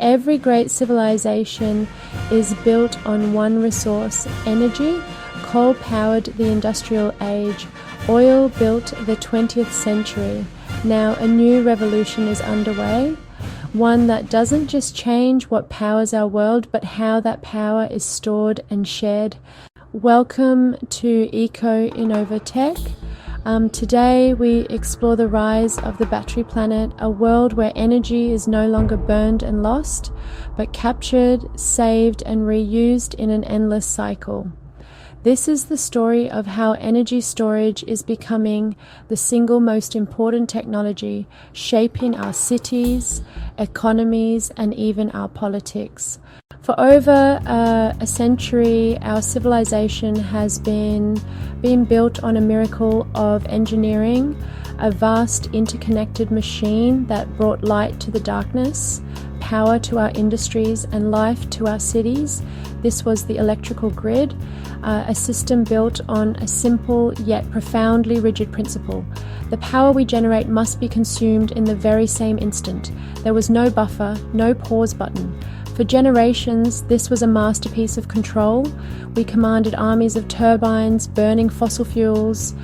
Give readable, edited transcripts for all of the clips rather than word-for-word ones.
Every great civilization is built on one resource, energy. Coal powered the industrial age. Oil built the 20th century. Now a new revolution is underway, one that doesn't just change what powers our world, but how that power is stored and shared. Welcome to Eco Innova Tech. Today we explore the rise of the battery planet, a world where energy is no longer burned and lost, but captured, saved and reused in an endless cycle. This is the story of how energy storage is becoming the single most important technology, shaping our cities, economies, and even our politics. For over a century, our civilization has been built on a miracle of engineering, a vast interconnected machine that brought light to the darkness, power to our industries, and life to our cities. This was the electrical grid, a system built on a simple yet profoundly rigid principle. The power we generate must be consumed in the very same instant. There was no buffer, no pause button. For generations, this was a masterpiece of control. We commanded armies of turbines burning fossil fuels,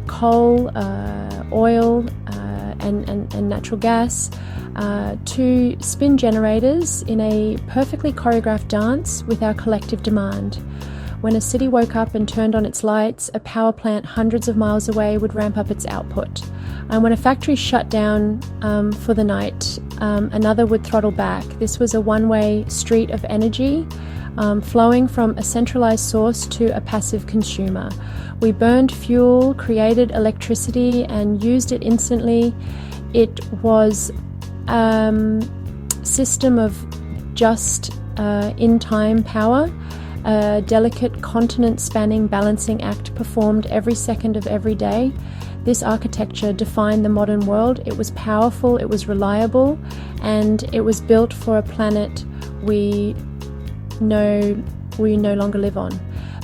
coal, oil, and natural gas, to spin generators in a perfectly choreographed dance with our collective demand. When a city woke up and turned on its lights, a power plant hundreds of miles away would ramp up its output. And when a factory shut down for the night, another would throttle back. This was a one-way street of energy, flowing from a centralized source to a passive consumer. We burned fuel, created electricity, and used it instantly. It was a system of just in-time power, a delicate continent-spanning balancing act performed every second of every day. This architecture defined the modern world. It was powerful, it was reliable, and it was built for a planet we no longer live on.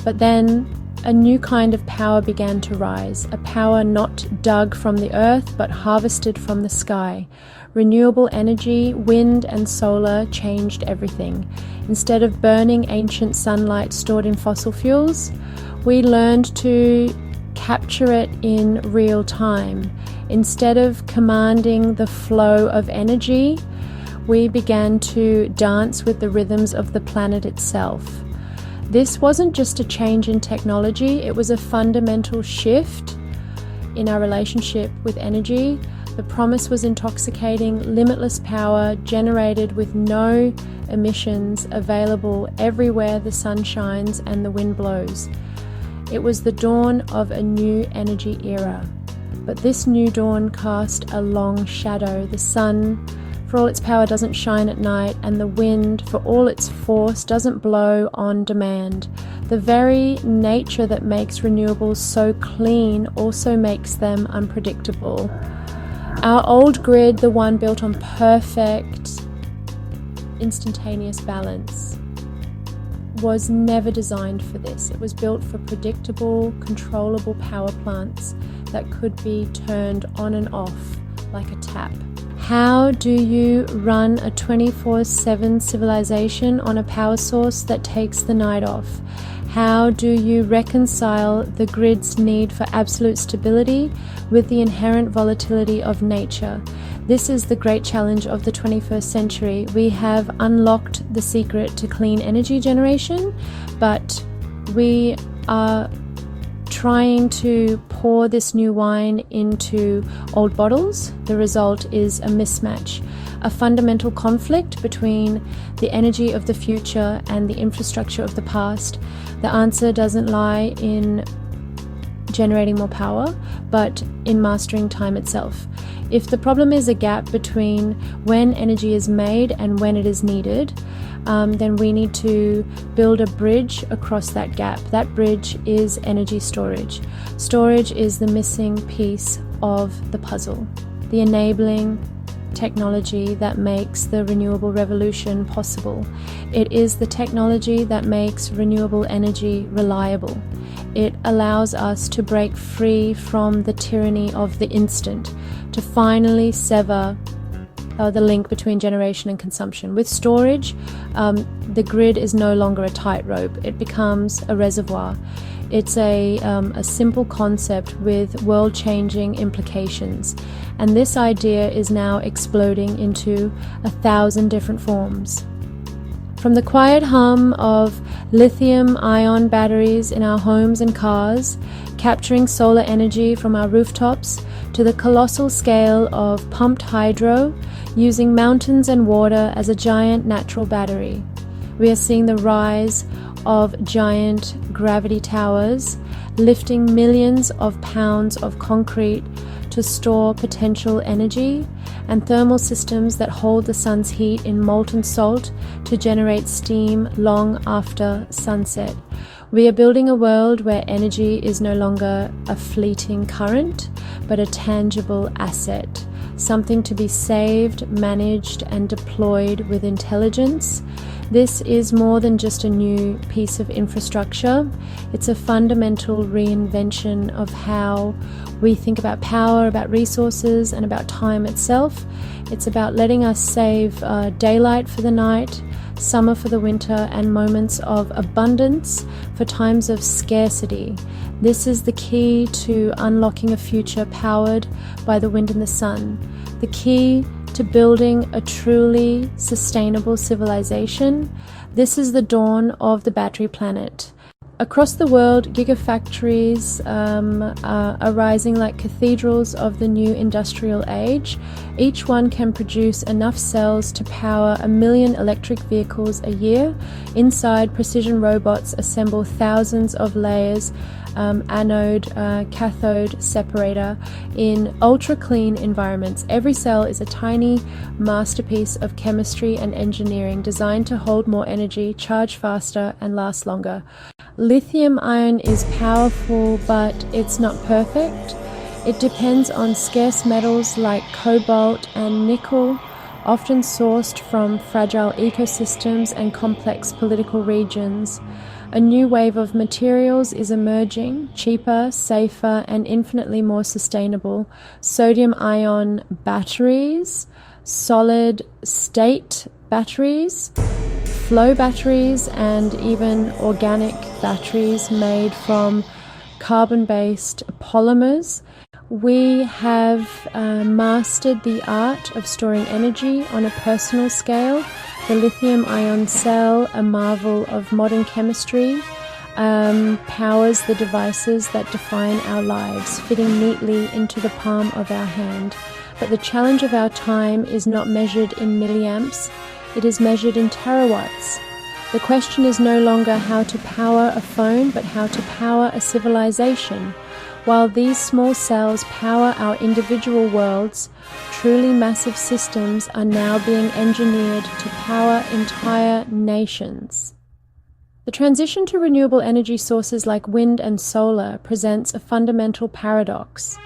But then a new kind of power began to rise, a power not dug from the earth but harvested from the sky. Renewable energy, wind and solar changed everything. Instead of burning ancient sunlight stored in fossil fuels, we learned to capture it in real time. Instead of commanding the flow of energy, we began to dance with the rhythms of the planet itself. This wasn't just a change in technology, it was a fundamental shift in our relationship with energy. The promise was intoxicating, limitless power generated with no emissions, available everywhere the sun shines and the wind blows. It was the dawn of a new energy era. But this new dawn cast a long shadow. The sun, for all its power, doesn't shine at night, and the wind, for all its force, doesn't blow on demand. The very nature that makes renewables so clean also makes them unpredictable. Our old grid, the one built on perfect, instantaneous balance, was never designed for this. It was built for predictable, controllable power plants that could be turned on and off like a tap. How do you run a 24/7 civilization on a power source that takes the night off? How do you reconcile the grid's need for absolute stability with the inherent volatility of nature? This is the great challenge of the 21st century. We have unlocked the secret to clean energy generation, but we are trying to pour this new wine into old bottles. The result is a mismatch, a fundamental conflict between the energy of the future and the infrastructure of the past. The answer doesn't lie in generating more power, but in mastering time itself. If the problem is a gap between when energy is made and when it is needed, then we need to build a bridge across that gap. That bridge is energy storage. Storage is the missing piece of the puzzle, the enabling technology that makes the renewable revolution possible. It is the technology that makes renewable energy reliable. It allows us to break free from the tyranny of the instant, to finally sever the link between generation and consumption. With storage, the grid is no longer a tightrope. It becomes a reservoir. It's a simple concept with world-changing implications. And this idea is now exploding into 1,000 different forms. From the quiet hum of lithium-ion batteries in our homes and cars, capturing solar energy from our rooftops, to the colossal scale of pumped hydro, using mountains and water as a giant natural battery. We are seeing the rise of giant gravity towers, lifting millions of pounds of concrete to store potential energy, and thermal systems that hold the sun's heat in molten salt to generate steam long after sunset. We are building a world where energy is no longer a fleeting current, but a tangible asset, something to be saved, managed, and deployed with intelligence. This is more than just a new piece of infrastructure. It's a fundamental reinvention of how we think about power, about resources, and about time itself. It's about letting us save daylight for the night, summer for the winter, and moments of abundance for times of scarcity. This is the key to unlocking a future powered by the wind and the sun. The key to building a truly sustainable civilization. This is the dawn of the battery planet. Across the world, gigafactories are rising like cathedrals of the new industrial age. Each one can produce enough cells to power 1 million electric vehicles a year. Inside, precision robots assemble thousands of layers, anode, cathode separator in ultra-clean environments. Every cell is a tiny masterpiece of chemistry and engineering designed to hold more energy, charge faster, and last longer. Lithium ion is powerful, but it's not perfect. It depends on scarce metals like cobalt and nickel, often sourced from fragile ecosystems and complex political regions. A new wave of materials is emerging, cheaper, safer, and infinitely more sustainable. Sodium-ion batteries, solid-state batteries, flow batteries, and even organic batteries made from carbon-based polymers. We have mastered the art of storing energy on a personal scale. The lithium-ion cell, a marvel of modern chemistry, powers the devices that define our lives, fitting neatly into the palm of our hand. But the challenge of our time is not measured in milliamps, it is measured in terawatts. The question is no longer how to power a phone, but how to power a civilization. While these small cells power our individual worlds, truly massive systems are now being engineered to power entire nations. The transition to renewable energy sources like wind and solar presents a fundamental paradox.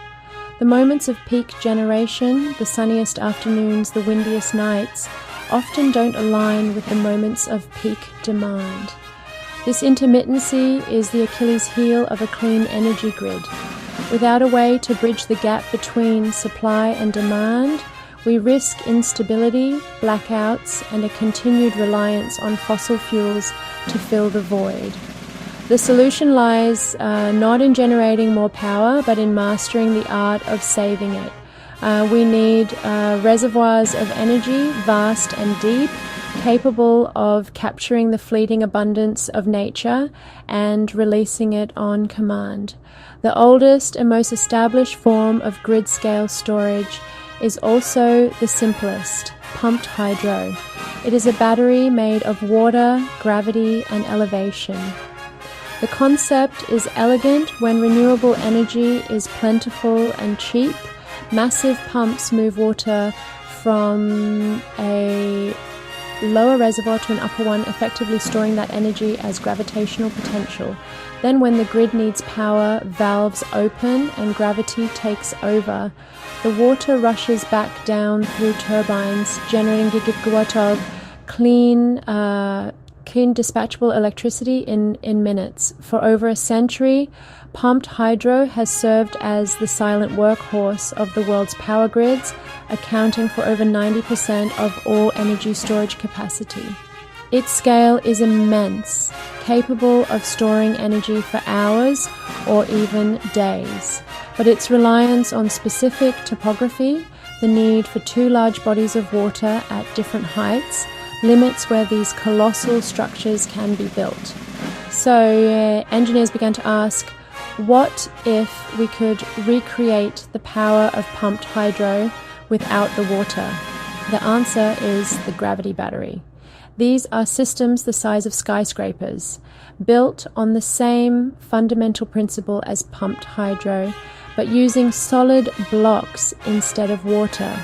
The moments of peak generation, the sunniest afternoons, the windiest nights, often don't align with the moments of peak demand. This intermittency is the Achilles heel of a clean energy grid. Without a way to bridge the gap between supply and demand, we risk instability, blackouts, and a continued reliance on fossil fuels to fill the void. The solution lies not in generating more power, but in mastering the art of saving it. We need reservoirs of energy, vast and deep, capable of capturing the fleeting abundance of nature and releasing it on command. The oldest and most established form of grid-scale storage is also the simplest, pumped hydro. It is a battery made of water, gravity, and elevation. The concept is elegant when renewable energy is plentiful and cheap. Massive pumps move water from a lower reservoir to an upper one, effectively storing that energy as gravitational potential. Then when the grid needs power, valves open and gravity takes over. The water rushes back down through turbines, generating gigawatt of clean clean dispatchable electricity in minutes. For over a century, pumped hydro has served as the silent workhorse of the world's power grids, accounting for over 90% of all energy storage capacity. Its scale is immense, capable of storing energy for hours or even days. But its reliance on specific topography, the need for two large bodies of water at different heights, limits where these colossal structures can be built. So engineers began to ask, what if we could recreate the power of pumped hydro without the water? The answer is the gravity battery. These are systems the size of skyscrapers, built on the same fundamental principle as pumped hydro, but using solid blocks instead of water.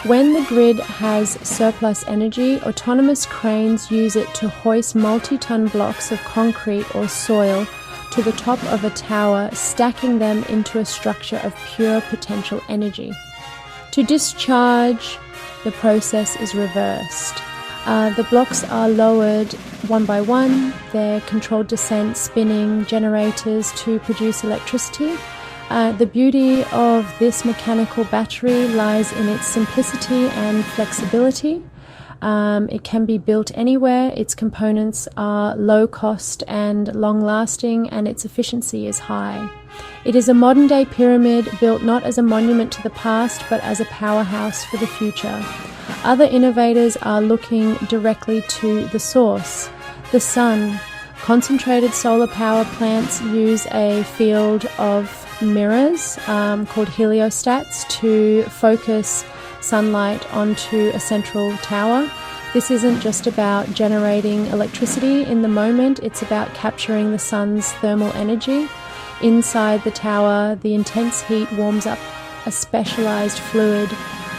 When the grid has surplus energy, autonomous cranes use it to hoist multi-ton blocks of concrete or soil to the top of a tower, stacking them into a structure of pure potential energy. To discharge, the process is reversed. The blocks are lowered one by one, their controlled descent spinning generators to produce electricity. The beauty of this mechanical battery lies in its simplicity and flexibility. It can be built anywhere, its components are low cost and long lasting, and its efficiency is high. It is a modern day pyramid built not as a monument to the past, but as a powerhouse for the future. Other innovators are looking directly to the source, the sun. Concentrated solar power plants use a field of mirrors called heliostats to focus sunlight onto a central tower. This isn't just about generating electricity in the moment, it's about capturing the sun's thermal energy. Inside the tower, the intense heat warms up a specialized fluid,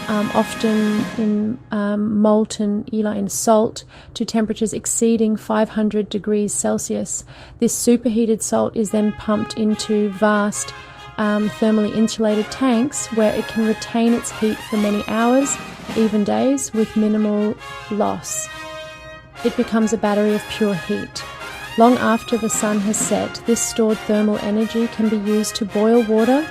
often in molten Elaine salt, to temperatures exceeding 500 degrees Celsius. This superheated salt is then pumped into vast thermally insulated tanks where it can retain its heat for many hours, even days, with minimal loss. It becomes a battery of pure heat. Long after the sun has set, this stored thermal energy can be used to boil water,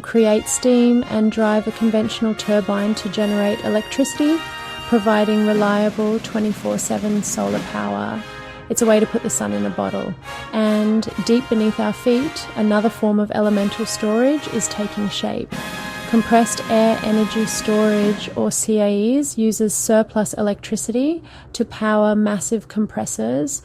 create steam, and drive a conventional turbine to generate electricity, providing reliable 24/7 solar power. It's a way to put the sun in a bottle. And deep beneath our feet, another form of elemental storage is taking shape. Compressed air energy storage, or CAEs, uses surplus electricity to power massive compressors,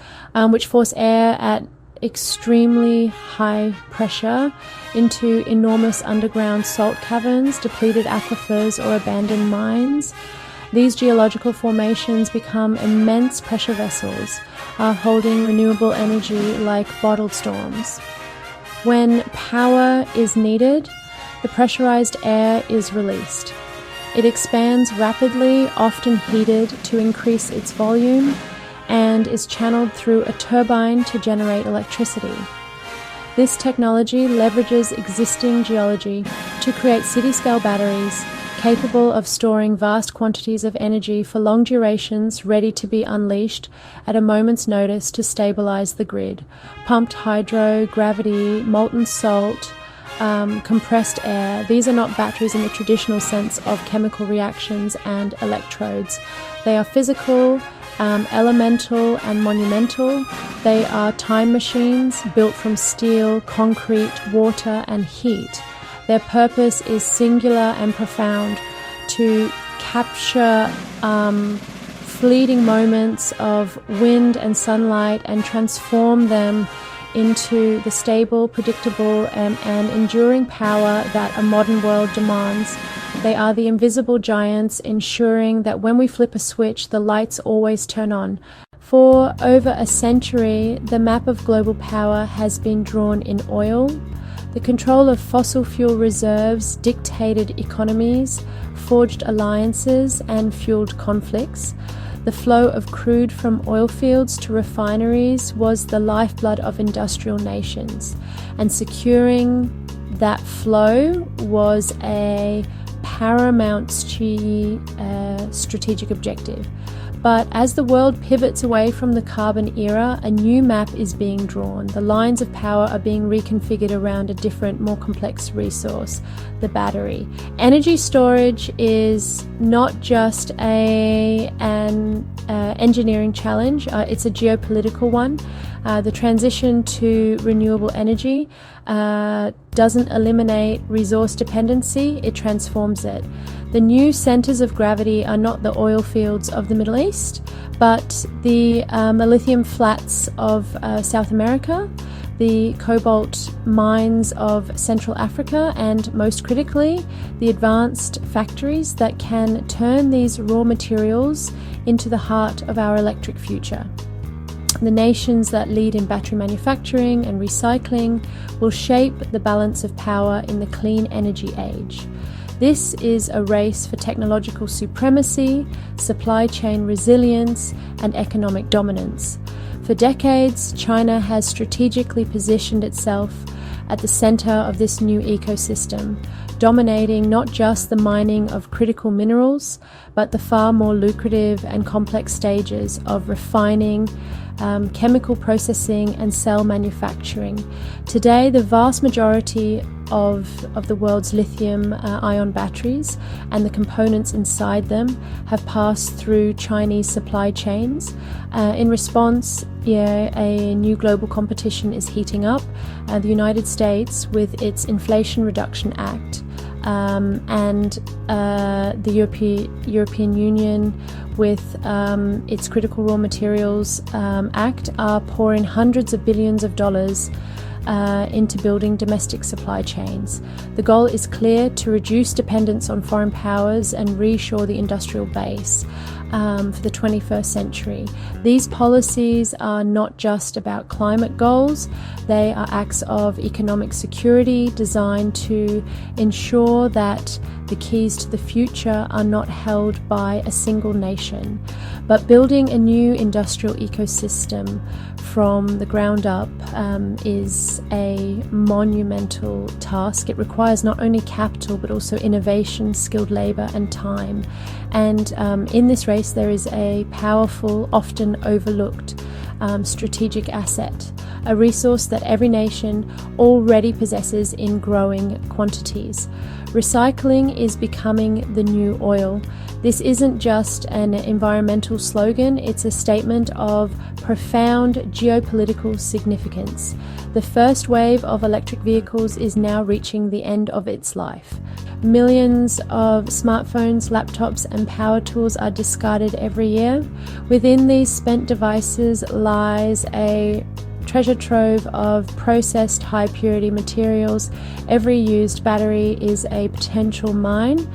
which force air at extremely high pressure into enormous underground salt caverns, depleted aquifers, or abandoned mines. These geological formations become immense pressure vessels, holding renewable energy like bottled storms. When power is needed, the pressurized air is released. It expands rapidly, often heated to increase its volume, and is channeled through a turbine to generate electricity. This technology leverages existing geology to create city-scale batteries capable of storing vast quantities of energy for long durations, ready to be unleashed at a moment's notice to stabilize the grid. Pumped hydro, gravity, molten salt, compressed air. These are not batteries in the traditional sense of chemical reactions and electrodes. They are physical, elemental, and monumental. They are time machines built from steel, concrete, water, and heat. Their purpose is singular and profound: to capture fleeting moments of wind and sunlight and transform them into the stable, predictable, and enduring power that a modern world demands. They are the invisible giants, ensuring that when we flip a switch, the lights always turn on. For over a century, the map of global power has been drawn in oil. The control of fossil fuel reserves dictated economies, forged alliances, and fueled conflicts. The flow of crude from oil fields to refineries was the lifeblood of industrial nations, and securing that flow was a paramount strategic objective. But as the world pivots away from the carbon era, a new map is being drawn. The lines of power are being reconfigured around a different, more complex resource, the battery. Energy storage is not just an engineering challenge, it's a geopolitical one. The transition to renewable energy doesn't eliminate resource dependency, it transforms it. The new centers of gravity are not the oil fields of the Middle East, but the lithium flats of South America, the cobalt mines of Central Africa, and most critically, the advanced factories that can turn these raw materials into the heart of our electric future. The nations that lead in battery manufacturing and recycling will shape the balance of power in the clean energy age. This is a race for technological supremacy, supply chain resilience, and economic dominance. For decades, China has strategically positioned itself at the center of this new ecosystem, dominating not just the mining of critical minerals, but the far more lucrative and complex stages of refining, chemical processing, and cell manufacturing. Today, the vast majority of the world's lithium-ion batteries and the components inside them have passed through Chinese supply chains. In response, a new global competition is heating up. The United States, with its Inflation Reduction Act, and the European Union with its Critical Raw Materials Act, are pouring hundreds of billions of dollars into building domestic supply chains. The goal is clear: to reduce dependence on foreign powers and reshore the industrial base for the 21st century. These policies are not just about climate goals, they are acts of economic security designed to ensure that the keys to the future are not held by a single nation. But building a new industrial ecosystem from the ground up is a monumental task. It requires not only capital but also innovation, skilled labor, and time. And in this race, there is a powerful, often overlooked strategic asset, a resource that every nation already possesses in growing quantities. Recycling is becoming the new oil. This isn't just an environmental slogan, it's a statement of profound geopolitical significance. The first wave of electric vehicles is now reaching the end of its life. Millions of smartphones, laptops, and power tools are discarded every year. Within these spent devices lies a treasure trove of processed high purity materials. Every used battery is a potential mine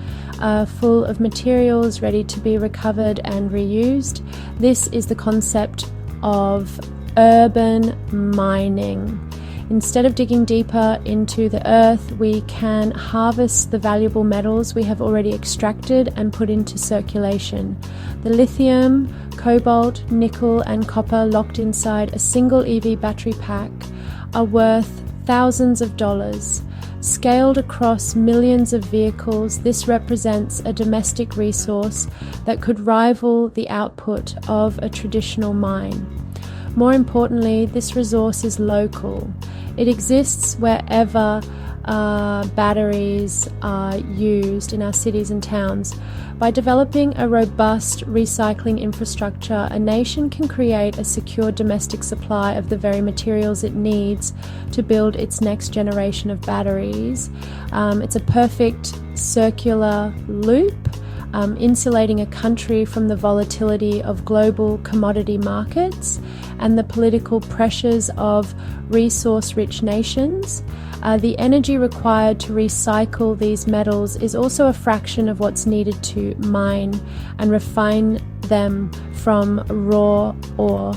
full of materials ready to be recovered and reused. This is the concept of urban mining. Instead of digging deeper into the earth, we can harvest the valuable metals we have already extracted and put into circulation. The lithium, cobalt, nickel, and copper locked inside a single EV battery pack are worth thousands of dollars. Scaled across millions of vehicles, this represents a domestic resource that could rival the output of a traditional mine. More importantly, this resource is local. It exists wherever batteries are used in our cities and towns. By developing a robust recycling infrastructure, a nation can create a secure domestic supply of the very materials it needs to build its next generation of batteries. It's a perfect circular loop, insulating a country from the volatility of global commodity markets and the political pressures of resource-rich nations. The energy required to recycle these metals is also a fraction of what's needed to mine and refine them from raw ore,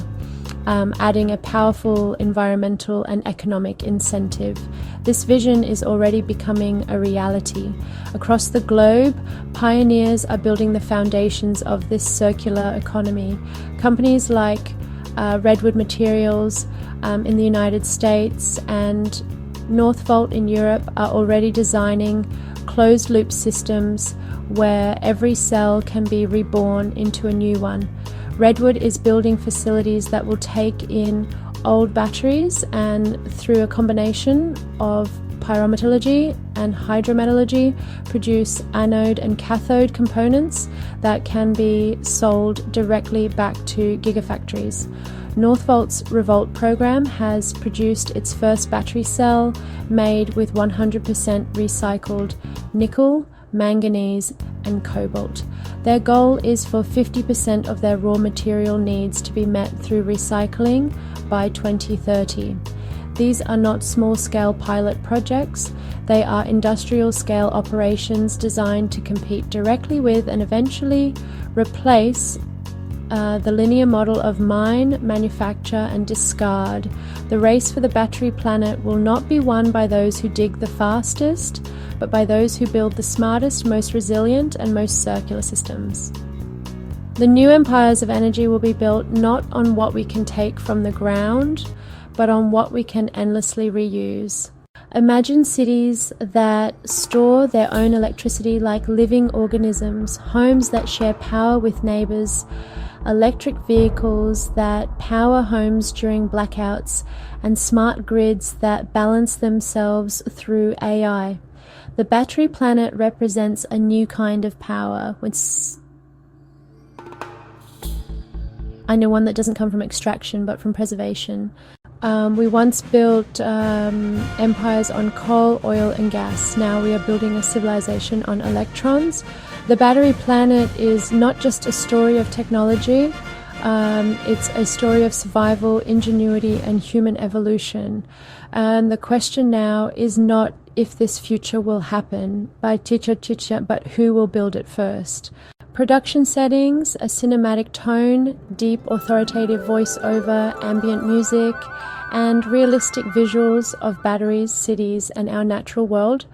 adding a powerful environmental and economic incentive. This vision is already becoming a reality. Across the globe, pioneers are building the foundations of this circular economy. Companies like Redwood Materials in the United States and Northvolt in Europe are already designing closed-loop systems where every cell can be reborn into a new one. Redwood is building facilities that will take in old batteries and, through a combination of pyrometallurgy and hydrometallurgy, produce anode and cathode components that can be sold directly back to gigafactories. Northvolt's Revolt program has produced its first battery cell made with 100% recycled nickel, manganese, and cobalt. Their goal is for 50% of their raw material needs to be met through recycling by 2030. These are not small-scale pilot projects, they are industrial-scale operations designed to compete directly with and eventually replace the linear model of mine, manufacture, and discard. The race for the battery planet will not be won by those who dig the fastest, but by those who build the smartest, most resilient, and most circular systems. The new empires of energy will be built not on what we can take from the ground, but on what we can endlessly reuse. Imagine cities that store their own electricity like living organisms, homes that share power with neighbors, electric vehicles that power homes during blackouts, and smart grids that balance themselves through AI. The battery planet represents a new kind of power. I know one that doesn't come from extraction but from preservation. We once built empires on coal, oil, and gas. Now we are building a civilization on electrons. The battery planet is not just a story of technology, it's a story of survival, ingenuity, and human evolution. And the question now is not if this future will happen, but who will build it first. Production settings, a cinematic tone, deep authoritative voiceover, ambient music, and realistic visuals of batteries, cities, and our natural world